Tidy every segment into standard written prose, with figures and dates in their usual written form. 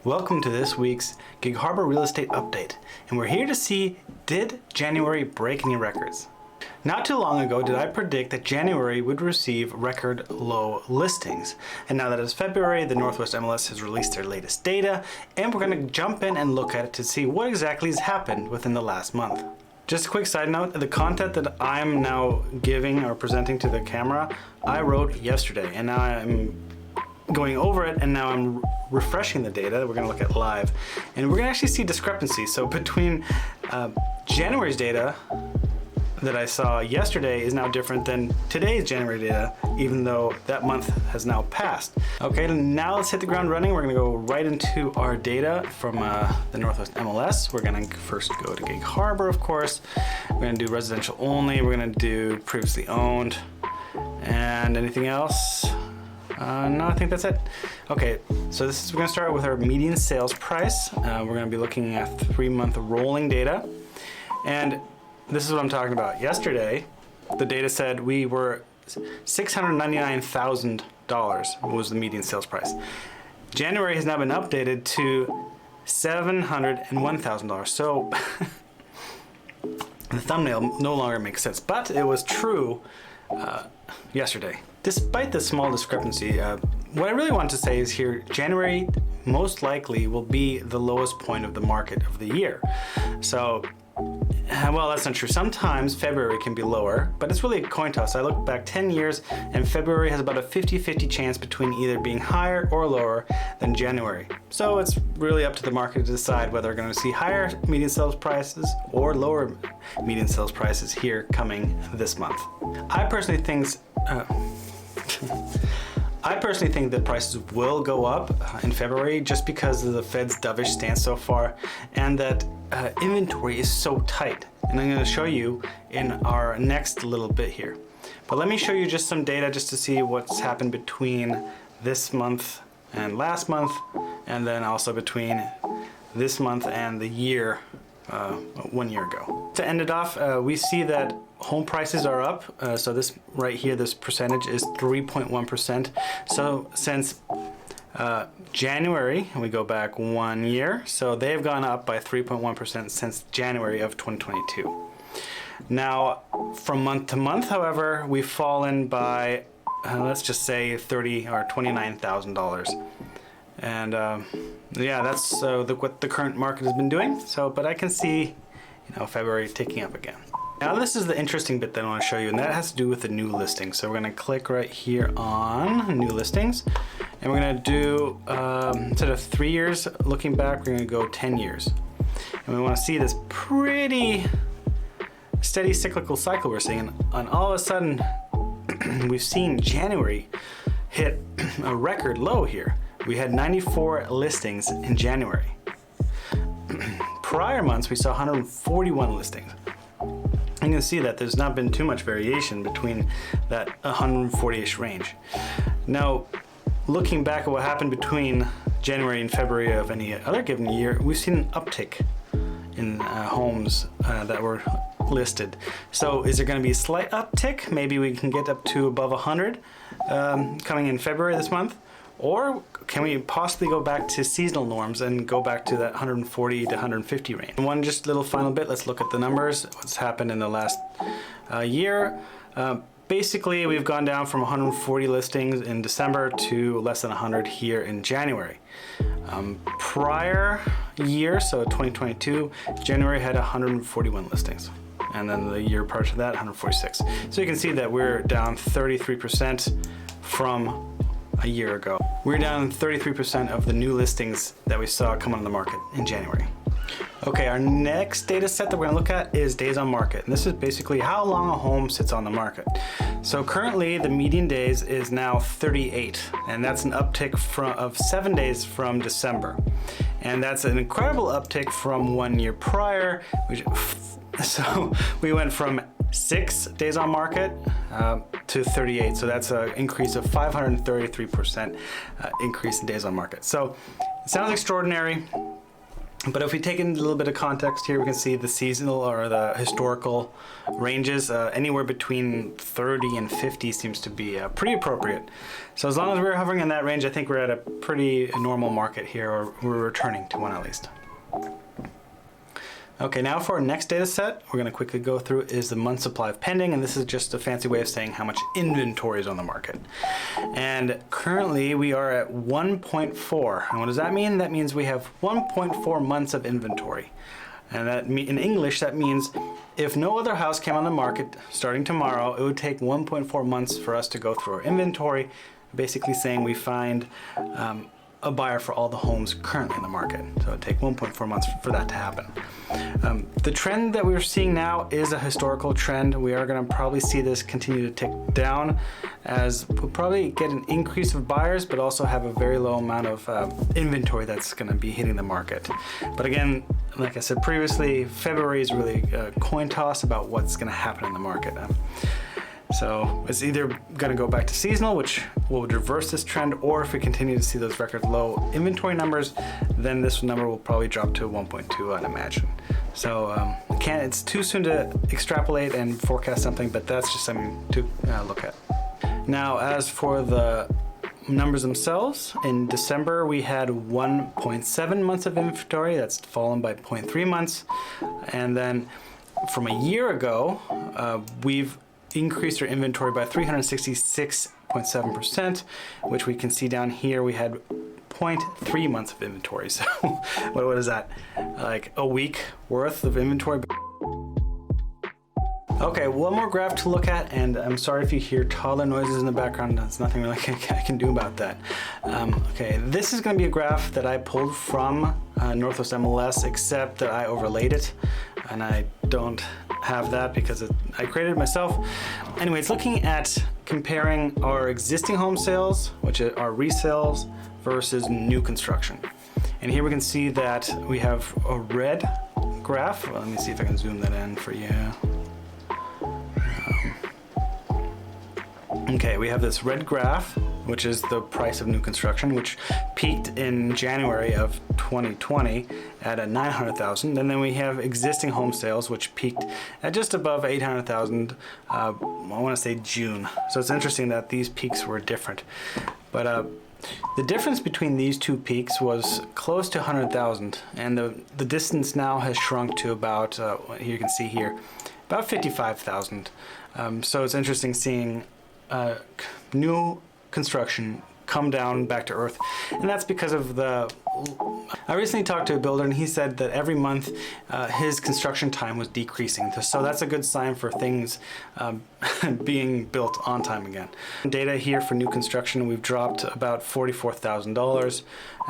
Welcome to this week's Gig Harbor Real Estate Update, and we're here to see, did January break any records? Not too long ago did I predict that January would receive record low listings, and now that it's February, the Northwest MLS has released their latest data, and we're going to jump in and look at it to see what exactly has happened within the last month. Just a quick side note, the content that I'm now giving or presenting to the camera, I wrote yesterday, and now I'm going over it, and now I'm refreshing the data that we're going to look at live, and we're going to actually see discrepancies. So between January's data that I saw yesterday is now different than today's January data, even though that month has now passed. Okay, now let's hit the ground running. We're going to go right into our data from the Northwest MLS. We're going to first go to Gig Harbor, of course. We're going to do residential only. We're going to do previously owned, and anything else? No, I think that's it. Okay, so we're gonna start with our median sales price. We're gonna be looking at 3-month rolling data. And this is what I'm talking about. Yesterday, the data said we were $699,000 was the median sales price. January has now been updated to $701,000. So the thumbnail no longer makes sense, but it was true yesterday. Despite the small discrepancy, what I really want to say is here, January most likely will be the lowest point of the market of the year. So, well, that's not true. Sometimes February can be lower, but it's really a coin toss. I look back 10 years and February has about a 50-50 chance between either being higher or lower than January. So it's really up to the market to decide whether we're going to see higher median sales prices or lower median sales prices here coming this month. I personally think that prices will go up in February just because of the Fed's dovish stance so far, and that inventory is so tight. And I'm going to show you in our next little bit here. But let me show you just some data just to see what's happened between this month and last month, and then also between this month and the year 1 year ago. To end it off, we see that home prices are up. So this right here, this percentage is 3.1%. So since January, and we go back 1 year, so they've gone up by 3.1% since January of 2022. Now, from month to month, however, we've fallen by, let's just say $30,000 or $29,000. And yeah, that's what the current market has been doing. So, but I can see, February ticking up again. Now this is the interesting bit that I want to show you, and that has to do with the new listings. So we're going to click right here on new listings, and we're going to do, instead of 3 years looking back, we're going to go 10 years. And we want to see this pretty steady cyclical cycle we're seeing. And all of a sudden, we've seen January hit a record low here. We had 94 listings in January. Prior months, we saw 141 listings. You can see that there's not been too much variation between that 140-ish range. Now, looking back at what happened between January and February of any other given year, we've seen an uptick in homes that were listed. So is there going to be a slight uptick? Maybe we can get up to above 100 coming in February this month. Or can we possibly go back to seasonal norms and go back to that 140 to 150 range? One just little final bit, let's look at the numbers, what's happened in the last year. Basically, we've gone down from 140 listings in December to less than 100 here in January. Prior year, so 2022, January had 141 listings. And then the year prior to that, 146. So you can see that we're down 33% from a year ago. We're down 33% of the new listings that we saw come on the market in January. Okay, our next data set that we're gonna look at is days on market. And this is basically how long a home sits on the market. So currently the median days is now 38, and that's an uptick of 7 days from December. And that's an incredible uptick from 1 year prior. So we went from 6 days on market to 38. So that's an increase of 533% increase in days on market. So it sounds extraordinary. But if we take in a little bit of context here, we can see the seasonal or the historical ranges. Anywhere between 30 and 50 seems to be pretty appropriate. So as long as we're hovering in that range, I think we're at a pretty normal market here, or we're returning to one at least. Okay, now for our next data set, we're going to quickly go through is the month supply of pending, and this is just a fancy way of saying how much inventory is on the market. And currently we are at 1.4. And what does that mean? That means we have 1.4 months of inventory. And that in English, that means if no other house came on the market starting tomorrow, it would take 1.4 months for us to go through our inventory, basically saying we find a buyer for all the homes currently in the market. So it'd take 1.4 months for that to happen. The trend that we're seeing now is a historical trend. We are going to probably see this continue to tick down, as we'll probably get an increase of buyers, but also have a very low amount of inventory that's going to be hitting the market. But again, like I said previously, February is really a coin toss about what's going to happen in the market. So it's either going to go back to seasonal, which will reverse this trend, or if we continue to see those record low inventory numbers, then this number will probably drop to 1.2, I'd imagine. So it's too soon to extrapolate and forecast something, but that's just something to look at. Now, as for the numbers themselves, in December we had 1.7 months of inventory. That's fallen by 0.3 months. And then from a year ago, we've increased our inventory by 366.7%, which we can see down here. We had 0.3 months of inventory. So what is that? Like a week worth of inventory. Okay, one more graph to look at, and I'm sorry if you hear toddler noises in the background. There's nothing really I can do about that. Okay, this is going to be a graph that I pulled from Northwest MLS, except that I overlaid it, and I don't have that because I created it myself. Anyway, it's looking at comparing our existing home sales, which are resales, versus new construction. And here we can see that we have a red graph. Well, let me see if I can zoom that in for you. Okay, we have this red graph, which is the price of new construction, which peaked in January of 2020 at 900,000. And then we have existing home sales, which peaked at just above 800,000, I want to say June. So it's interesting that these peaks were different. But the difference between these two peaks was close to 100,000. And the distance now has shrunk to about, here you can see here, about 55,000. So it's interesting seeing new construction come down back to earth, and that's because of I recently talked to a builder, and he said that every month his construction time was decreasing. So that's a good sign for things being built on time again. Data here for new construction, we've dropped about $44,000,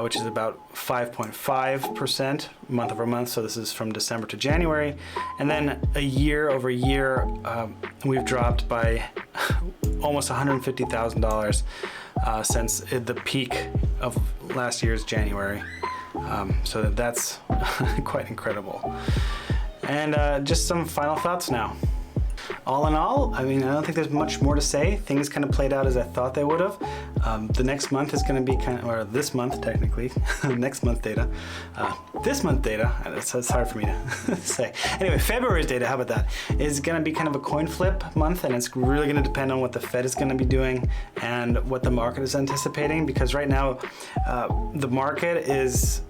which is about 5.5% month over month. So this is from December to January, and then a year over year, we've dropped by almost $150,000 since the peak of last year's January. So that's quite incredible. And just some final thoughts now. All in all, I mean, I don't think there's much more to say. Things kind of played out as I thought they would have. The next month is going to be or this month technically, next month data. This month data, it's hard for me to say. Anyway, February's data, how about that, is going to be kind of a coin flip month, and it's really going to depend on what the Fed is going to be doing and what the market is anticipating, because right now the market is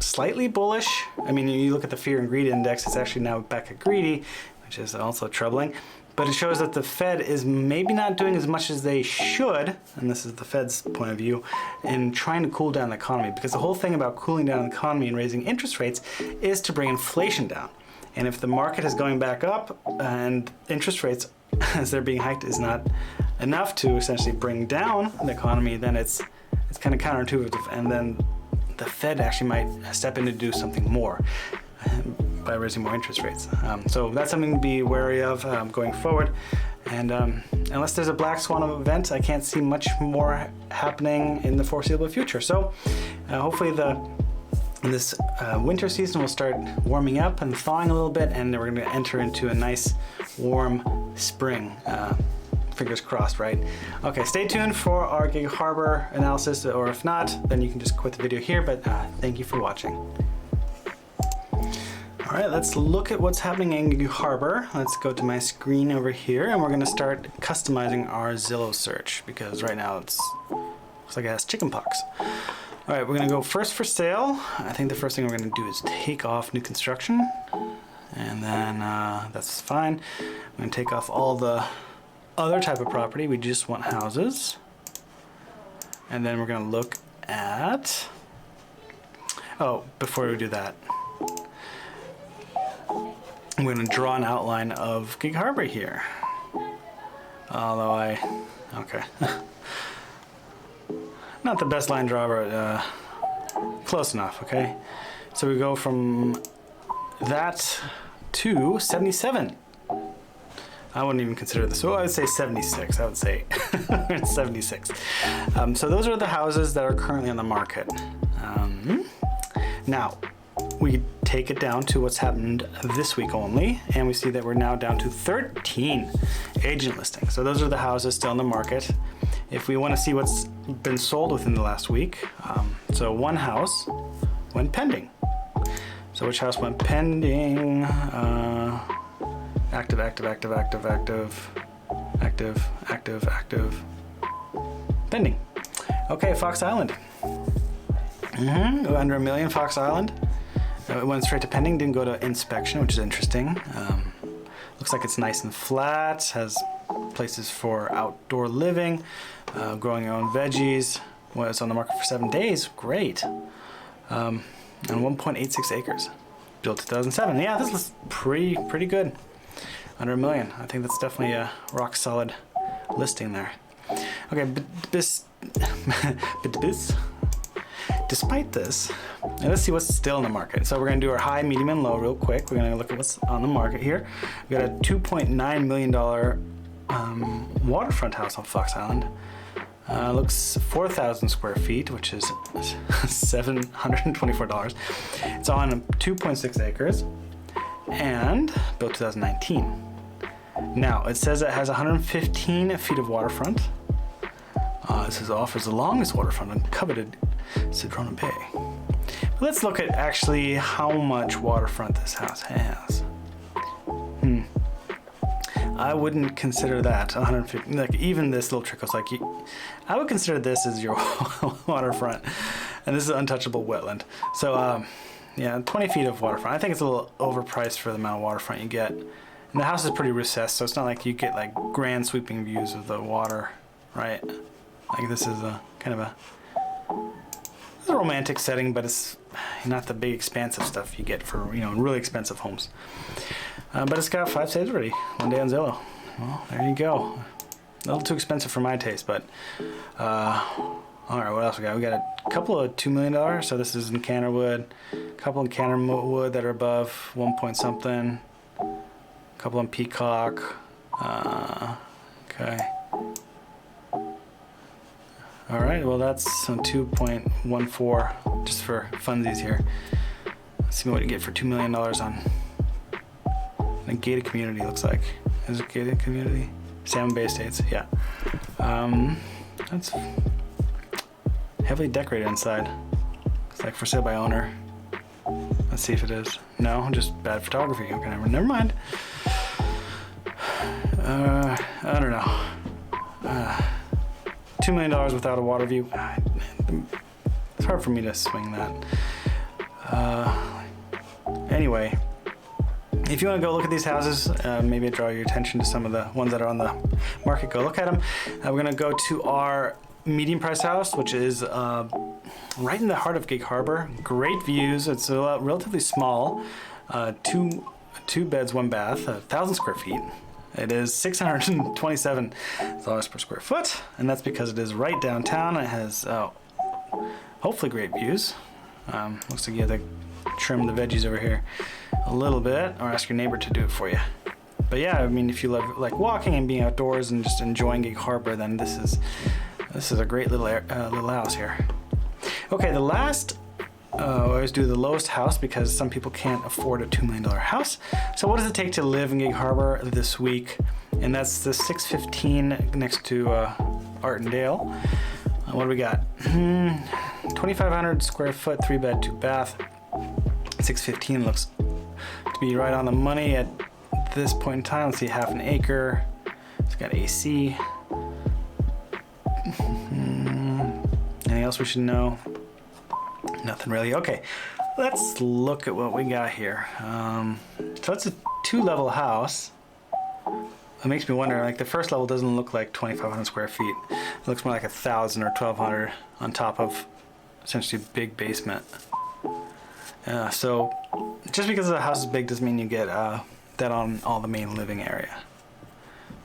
slightly bullish. I mean, you look at the fear and greed index, it's actually now back at greedy, which is also troubling. But it shows that the Fed is maybe not doing as much as they should, and this is the Fed's point of view, in trying to cool down the economy. Because the whole thing about cooling down the economy and raising interest rates is to bring inflation down. And if the market is going back up and interest rates, as they're being hiked, is not enough to essentially bring down the economy, then it's kind of counterintuitive. And then the Fed actually might step in to do something more by raising more interest rates. So that's something to be wary of going forward. And unless there's a black swan event, I can't see much more happening in the foreseeable future. So hopefully this winter season will start warming up and thawing a little bit, and then we're going to enter into a nice warm spring. Fingers crossed, right? Okay, stay tuned for our Gig Harbor analysis, or if not, then you can just quit the video here, but thank you for watching. All right, let's look at what's happening in Gig Harbor. Let's go to my screen over here, and we're gonna start customizing our Zillow search because right now looks like it has chickenpox. All right, we're gonna go first for sale. I think the first thing we're gonna do is take off new construction, and then that's fine. I'm gonna take off all the other type of property. We just want houses, and then we're gonna look at. Oh, before we do that, I'm going to draw an outline of Gig Harbor here. Although okay. Not the best line draw, but close enough, okay? So we go from that to 77. I wouldn't even consider this. So I would say 76. I would say 76. So those are the houses that are currently on the market. Now, we take it down to what's happened this week only, and we see that we're now down to 13 agent listings. So those are the houses still on the market. If we want to see what's been sold within the last week, so one house went pending. So which house went pending? Active, pending. Okay, Fox Island. Under $1 million, Fox Island. It went straight to pending, didn't go to inspection, which is interesting. Looks like it's nice and flat, has places for outdoor living, growing your own veggies. Well, it's on the market for 7 days, great. And 1.86 acres, built 2007. Yeah, this looks pretty good. Under $1 million, I think that's definitely a rock solid listing there. Okay, despite this, now let's see what's still in the market. So we're going to do our high, medium, and low real quick. We're going to look at what's on the market here. We got a $2.9 million waterfront house on Fox Island. Looks 4,000 square feet, which is $724. It's on 2.6 acres and built 2019. Now, it says it has 115 feet of waterfront. This offers the longest waterfront on coveted Sedrona Bay. But let's look at actually how much waterfront this house has. I wouldn't consider that 150. Like even this little trick was like, I would consider this as your waterfront, and this is untouchable wetland. So yeah, 20 feet of waterfront. I think it's a little overpriced for the amount of waterfront you get. And the house is pretty recessed, so it's not like you get like grand sweeping views of the water, right? Like this is a kind of a romantic setting, but it's not the big expansive stuff you get for really expensive homes. But it's got 5 saves already. 1 day on Zillow. Well, there you go. A little too expensive for my taste, but all right. What else we got? We got a couple of $2 million. So this is in Canterwood. A couple in Canterwood that are above 1 point something. A couple in Peacock. Okay. All right, well that's on 2.14, just for funsies here. Let's see what you get for $2 million on a gated community, looks like. Is it gated community? Salmon Bay Estates, yeah. That's heavily decorated inside. It's like for sale by owner. Let's see if it is. No, just bad photography. Okay, never mind. I don't know. $2 million without a water view. It's hard for me to swing that. Anyway, if you want to go look at these houses, maybe draw your attention to some of the ones that are on the market, go look at them. We're going to go to our medium price house, which is right in the heart of Gig Harbor. Great views. It's relatively small. Two beds, 1 bath, 1,000 square feet. It is $627 per square foot, and that's because it is right downtown. It has hopefully great views. Looks like you have to trim the veggies over here a little bit, or ask your neighbor to do it for you. But yeah, I mean, if you love like walking and being outdoors and just enjoying Gig Harbor, then this is a great little house here. Okay, the last. I always do the lowest house because some people can't afford a $2 million house. So what does it take to live in Gig Harbor this week? And that's the 615 next to Artendale. What do we got? 2,500 square foot, 3 bed, 2 bath. 615 looks to be right on the money at this point in time. Let's see, half an acre. It's got AC. Anything else we should know? Nothing really. Okay, let's look at what we got here. So it's a 2-level house. It makes me wonder, like the first level doesn't look like 2,500 square feet. It looks more like 1,000 or 1,200 on top of essentially a big basement. So just because the house is big doesn't mean you get that on all the main living area.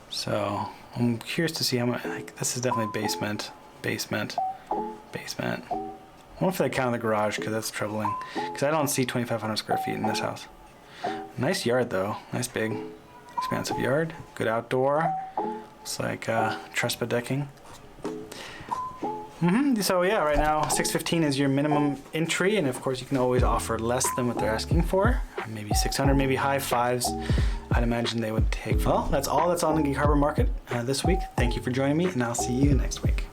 So I'm curious to see how much, like this is definitely basement. I wonder if they count the garage, because that's troubling. Because I don't see 2,500 square feet in this house. Nice yard though, nice big, expansive yard. Good outdoor. Looks like trespa decking. So yeah, right now 615 is your minimum entry, and of course you can always offer less than what they're asking for. Maybe 600, maybe high fives. I'd imagine they would take. Well, that's all that's on the Gig Harbor market this week. Thank you for joining me, and I'll see you next week.